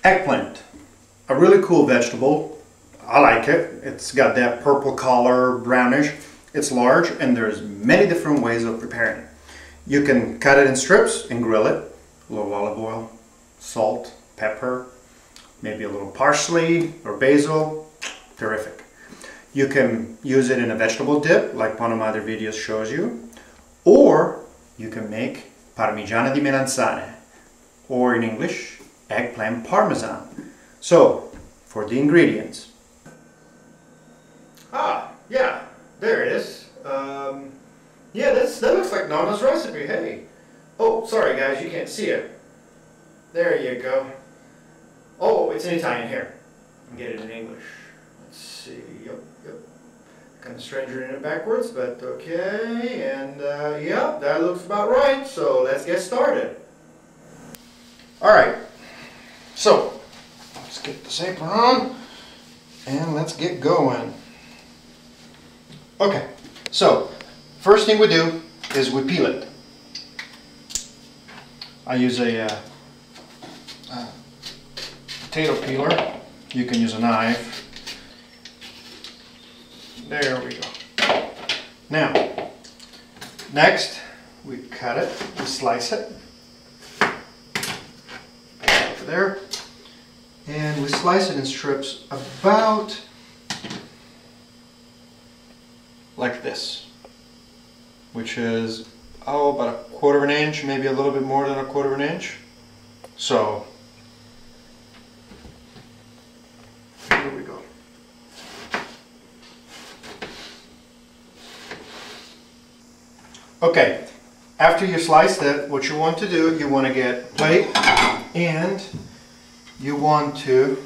Eggplant, a really cool vegetable. I like it. It's got that purple color, brownish. It's large and there's many different ways of preparing it. You can cut it in strips and grill it. A little olive oil, salt, pepper, maybe a little parsley or basil. Terrific. You can use it in a vegetable dip like one of my other videos shows you. Or you can make Parmigiana di melanzane, or in English, Eggplant Parmesan. So, for the ingredients. Yeah, there it is. Yeah, that looks like Nana's recipe, hey. Oh, sorry guys, you can't see it. There you go. Oh, it's in Italian here. I'll get it in English. Let's see, yep. Kind of strange reading it backwards, but okay. And yeah, that looks about right. So let's get started. All right. So let's get this apron on and let's get going. Okay. So first thing we do is we peel it. I use a potato peeler. You can use a knife. There we go. Now, next we cut it, we slice it. Over there. And we slice it in strips about like this, which is about 1/4 of an inch, maybe a little bit more than 1/4 of an inch. So here we go. Okay, after you slice it, what you want to do, you want to get a plate and you want to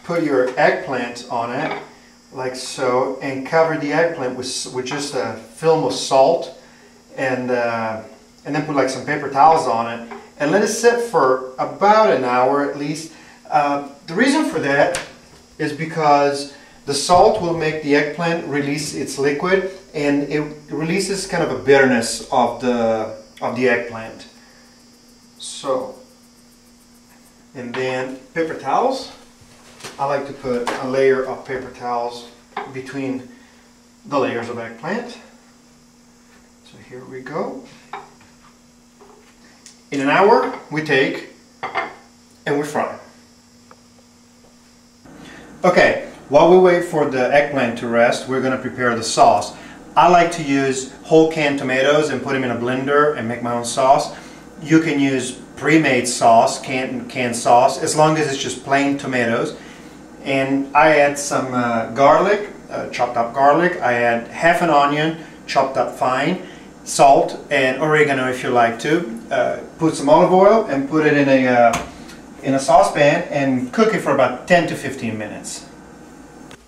put your eggplant on it, like so, and cover the eggplant with just a film of salt, and then put like some paper towels on it and let it sit for about an hour at least. The reason for that is because the salt will make the eggplant release its liquid, and it releases kind of a bitterness of the eggplant. So, and then paper towels. I like to put a layer of paper towels between the layers of eggplant. So here we go. In an hour we take and we fry. Okay, while we wait for the eggplant to rest, we're going to prepare the sauce. I like to use whole canned tomatoes and put them in a blender and make my own sauce. You can use pre-made sauce, canned sauce, as long as it's just plain tomatoes. And I add some garlic, chopped up garlic. I add half an onion, chopped up fine, salt and oregano if you like to. Put some olive oil and put it in a saucepan and cook it for about 10 to 15 minutes.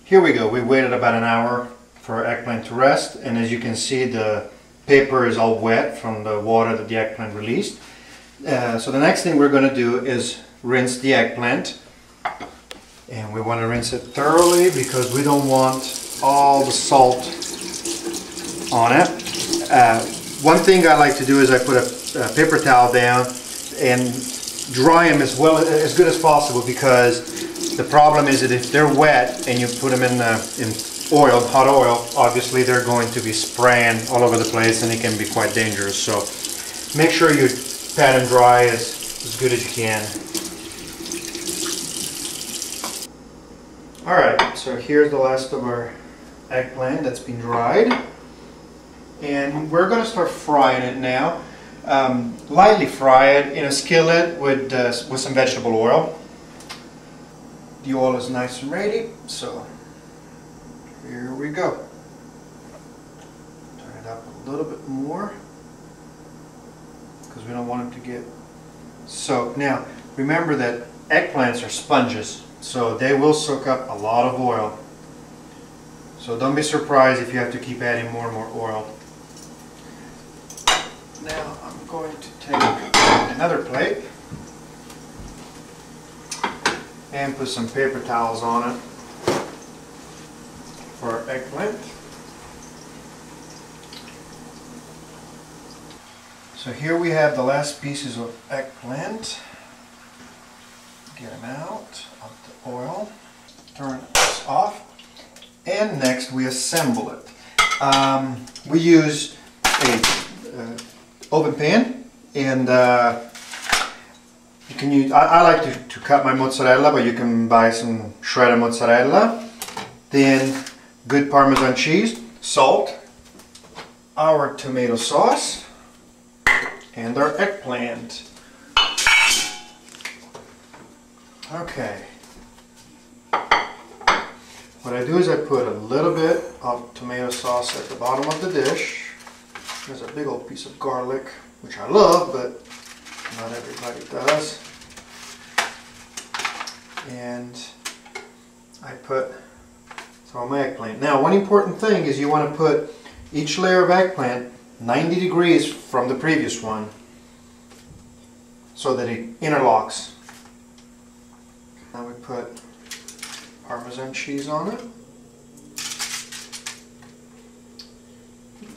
Here we go. We waited about an hour for our eggplant to rest, and as you can see, the paper is all wet from the water that the eggplant released. So the next thing we're going to do is rinse the eggplant, and we want to rinse it thoroughly because we don't want all the salt on it. One thing I like to do is I put a paper towel down and dry them as good as possible, because the problem is that if they're wet and you put them in oil, hot oil, obviously they're going to be spraying all over the place and it can be quite dangerous. So make sure you pat and dry as good as you can. Alright, so here's the last of our eggplant that's been dried. And we're going to start frying it now. Lightly fry it in a skillet with some vegetable oil. The oil is nice and ready, so here we go. Turn it up a little bit more because we don't want it to get soaked. Now remember that eggplants are sponges, so they will soak up a lot of oil. So don't be surprised if you have to keep adding more and more oil. Now I'm going to take another plate and put some paper towels on it for our eggplant. So here we have the last pieces of eggplant. Get them out of the oil. Turn this off. And next we assemble it. We use a oven pan, and you can use, I like to cut my mozzarella, but you can buy some shredded mozzarella. Then good Parmesan cheese, salt, our tomato sauce, and our eggplant. Okay. What I do is I put a little bit of tomato sauce at the bottom of the dish. There's a big old piece of garlic, which I love, but not everybody does. And I put some of my eggplant. Now, one important thing is you want to put each layer of eggplant 90 degrees from the previous one so that it interlocks. Now we put Parmesan cheese on it.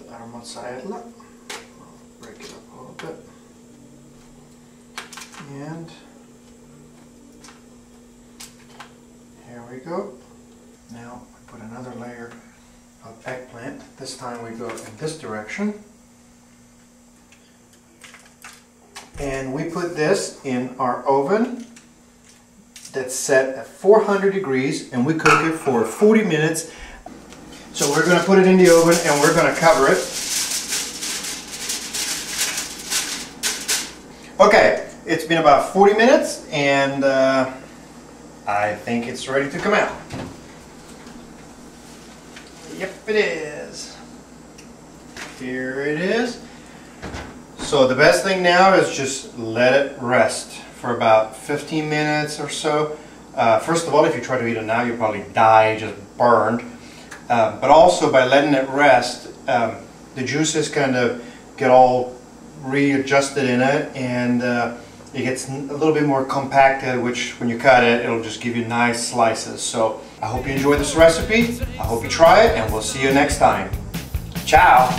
Our mozzarella. I'll break it up a little bit. And here we go. Now we put another layer of eggplant. This time we go in this direction. And we put this in our oven that's set at 400 degrees, and we cook it for 40 minutes. So we're going to put it in the oven and we're going to cover it. Okay, it's been about 40 minutes and I think it's ready to come out. Yep, it is. Here it is. So the best thing now is just let it rest for about 15 minutes or so. First of all, if you try to eat it now, you'll probably die just burned. But also by letting it rest, the juices kind of get all readjusted in it, and it gets a little bit more compacted, which when you cut it, it'll just give you nice slices. So I hope you enjoyed this recipe. I hope you try it, and we'll see you next time. Ciao!